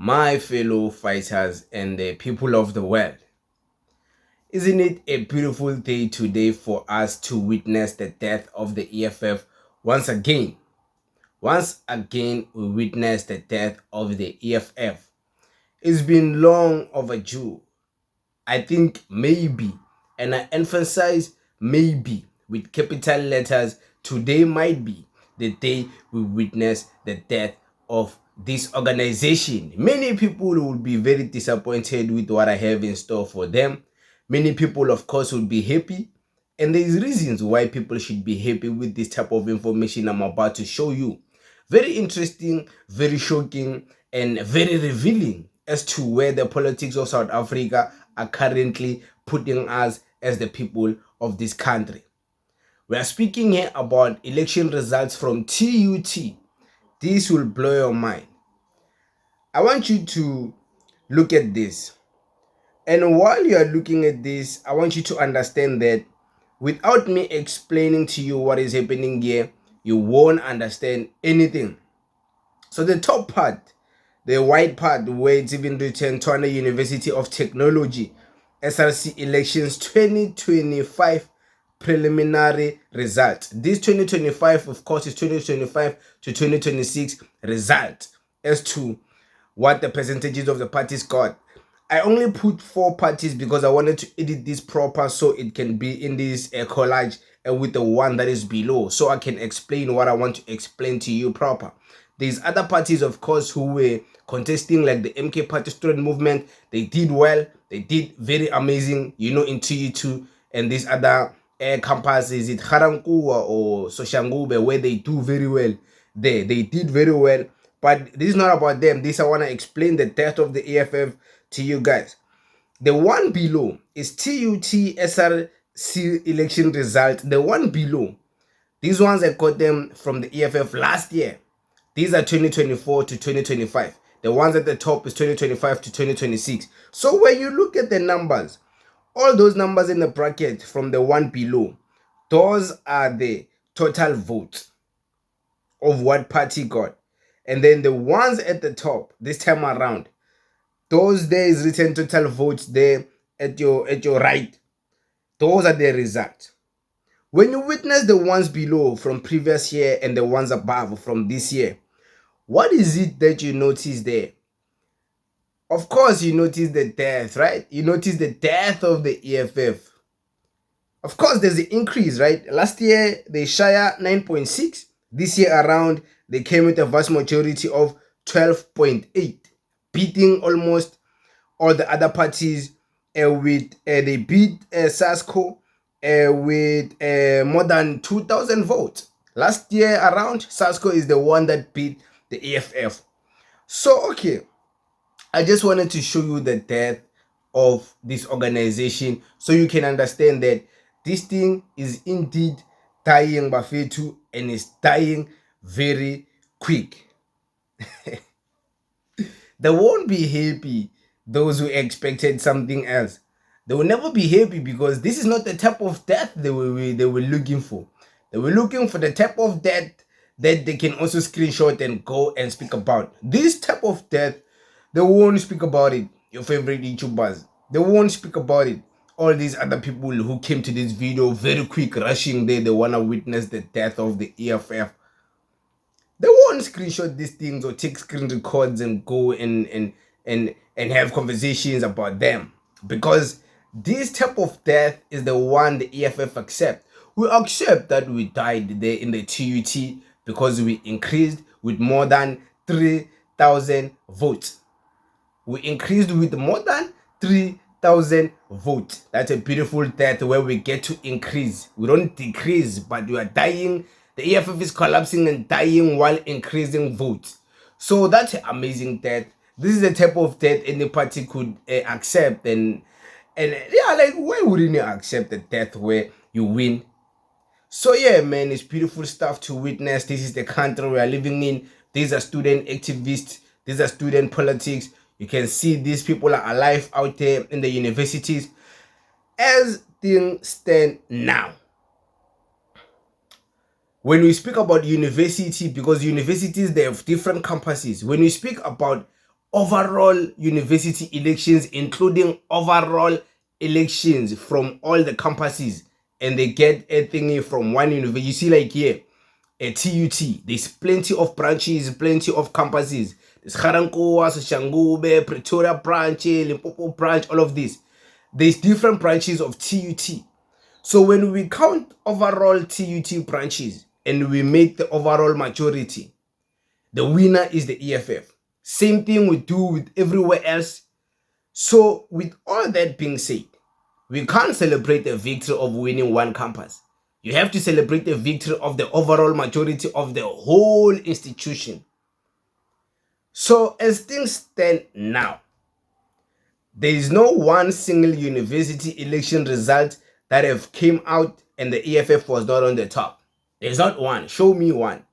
my fellow fighters and the people of the world. Isn't it a beautiful day today for us to witness the death of the EFF once again? Once again, we witness the death of the EFF. It's been long overdue. I think maybe, and I emphasize maybe with capital letters, today might be the day we witness the death of this organization. Many people will be very disappointed with what I have in store for them. Many people, of course, will be happy. And there is reasons why people should be happy with this type of information I'm about to show you. Very interesting, very shocking, and very revealing as to where the politics of South Africa are currently putting us as the people of this country. We are speaking here about election results from TUT. This will blow your mind. I want you to look at this. And while you are looking at this, I want you to understand that without me explaining to you what is happening here, you won't understand anything. So the top part, the white part where it's even written Tshwane University of Technology, SRC elections 2025 preliminary result. This 2025, of course, is 2025 to 2026 result as to what the percentages of the parties got. I only put 4 parties because I wanted to edit this proper so it can be in this collage and with the one that is below, so I can explain what I want to explain to you proper. There's other parties, of course, who were contesting, like the MK Party Student Movement. They did well. They did very amazing, in TU2 and these other campuses, is it Garankuwa or Soshangube, where they do very well. They did very well. But this is not about them. This I want to explain the death of the EFF to you guys. The one below is TUT SRC election result. The one below, these ones I got them from the EFF last year. These are 2024 to 2025. The ones at the top is 2025 to 2026. So when you look at the numbers, all those numbers in the bracket from the one below, those are the total votes of what party got. And then the ones at the top this time around, those there is written total votes there at your right. Those are the results. When you witness the ones below from previous year and the ones above from this year, what is it that you notice there? Of course, you notice the death, right? You notice the death of the EFF. Of course, there's an increase, right? Last year, they share 9.6. This year around, they came with a vast majority of 12.8, beating almost all the other parties. They beat SASCO with more than 2,000 votes. Last year around, SASCO is the one that beat the EFF. So, okay, I just wanted to show you the death of this organization so you can understand that this thing is indeed dying Bafetu, and it's dying very quick. They won't be happy, those who expected something else. They will never be happy because this is not the type of death they were looking for. They were looking for the type of death that they can also screenshot and go and speak about. This type of death, they won't speak about it. Your favorite YouTubers, they won't speak about it. All these other people who came to this video very quick, rushing there, they want to witness the death of the EFF. They won't screenshot these things or take screen records and go and have conversations about them, because this type of death is the one the EFF accept. We accept that we died there in the TUT because we increased with more than 3,000 votes. We increased with more than 3,000 votes. That's a beautiful death where we get to increase. We don't decrease, but we are dying. The EFF is collapsing and dying while increasing votes. So that's an amazing death. This is the type of death any party could accept. And yeah, like, why wouldn't you accept the death where you win? So yeah, man, it's beautiful stuff to witness. This is the country we are living in. These are student activists. These are student politics. You can see these people are alive out there in the universities. As things stand now, when we speak about university, because universities, they have different campuses. When we speak about overall university elections, including overall elections from all the campuses, and they get a thingy from one university. You see, like here, a TUT, there's plenty of branches, plenty of campuses. There's Garankuwa, Shangube, Pretoria branch, Limpopo branch, all of this. There's different branches of TUT. So when we count overall TUT branches and we make the overall majority, the winner is the EFF. Same thing we do with everywhere else. So with all that being said, we can't celebrate the victory of winning one campus. You have to celebrate the victory of the overall majority of the whole institution. So as things stand now, there is no one single university election result that have came out and the EFF was not on the top. There's not one. Show me one.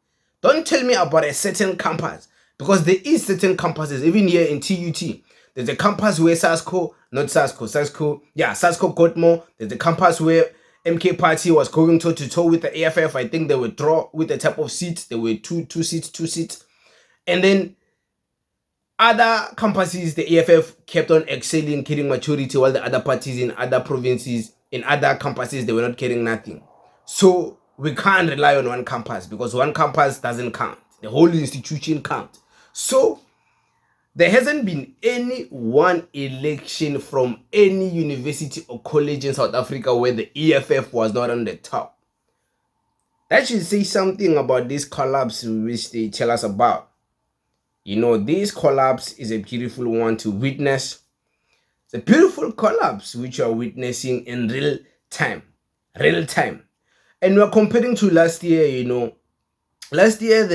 Don't tell me about a certain campus, because there is certain campuses, even here in TUT. There's a campus where SASCO got more. There's a campus where MK Party was going toe-to-toe with the EFF. I think they would draw with the type of seats. There were two seats. And then other campuses, the EFF kept on excelling, carrying maturity, while the other parties in other provinces, in other campuses, they were not carrying nothing. So we can't rely on one campus, because one campus doesn't count. The whole institution counts. So there hasn't been any one election from any university or college in South Africa where the EFF was not on the top. That should say something about this collapse which they tell us about. You know, this collapse is a beautiful one to witness. It's a beautiful collapse which you are witnessing in real time. And we're comparing to last year, you know. Last year,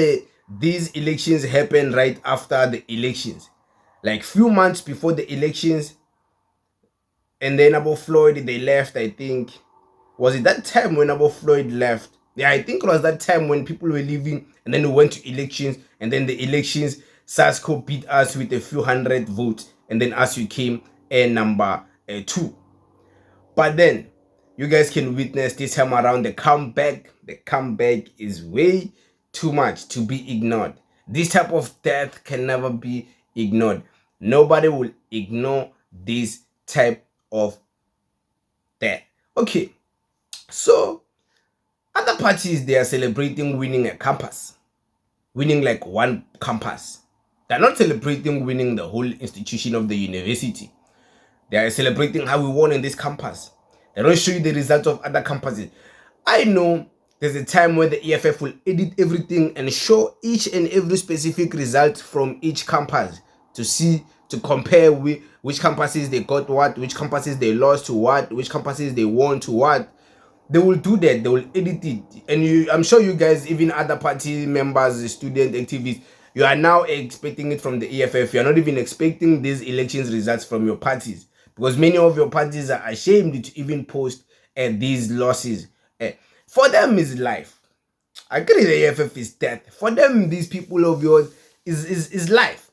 these elections happened right after the elections. Like few months before the elections. And then Abo Floyd, they left, I think. Was it that time when Abo Floyd left? Yeah, I think it was that time when people were leaving. And then we went to elections. And then the elections, SASCO beat us with a few hundred votes. And then us, we came number 2. But then, you guys can witness this time around the comeback. The comeback is way too much to be ignored. This type of death can never be ignored. Nobody will ignore this type of death. Okay, so other parties, they are celebrating winning a campus. Winning like one campus. They're not celebrating winning the whole institution of the university. They are celebrating how we won in this campus. They don't show you the results of other campuses. I know there's a time when the EFF will edit everything and show each and every specific result from each campus to compare with which campuses they got what, which campuses they lost to what, which campuses they won to what. They will do that. They will edit it. And I'm sure you guys, even other party members, student activists, you are now expecting it from the EFF. You are not even expecting these elections results from your parties, because many of your parties are ashamed to even post these losses. For them is life. I agree the EFF is death. For them, these people of yours is life.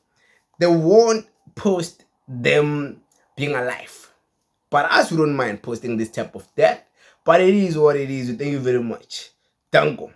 They won't post them being alive. But us, we don't mind posting this type of death. But it is what it is. Thank you very much. Danko.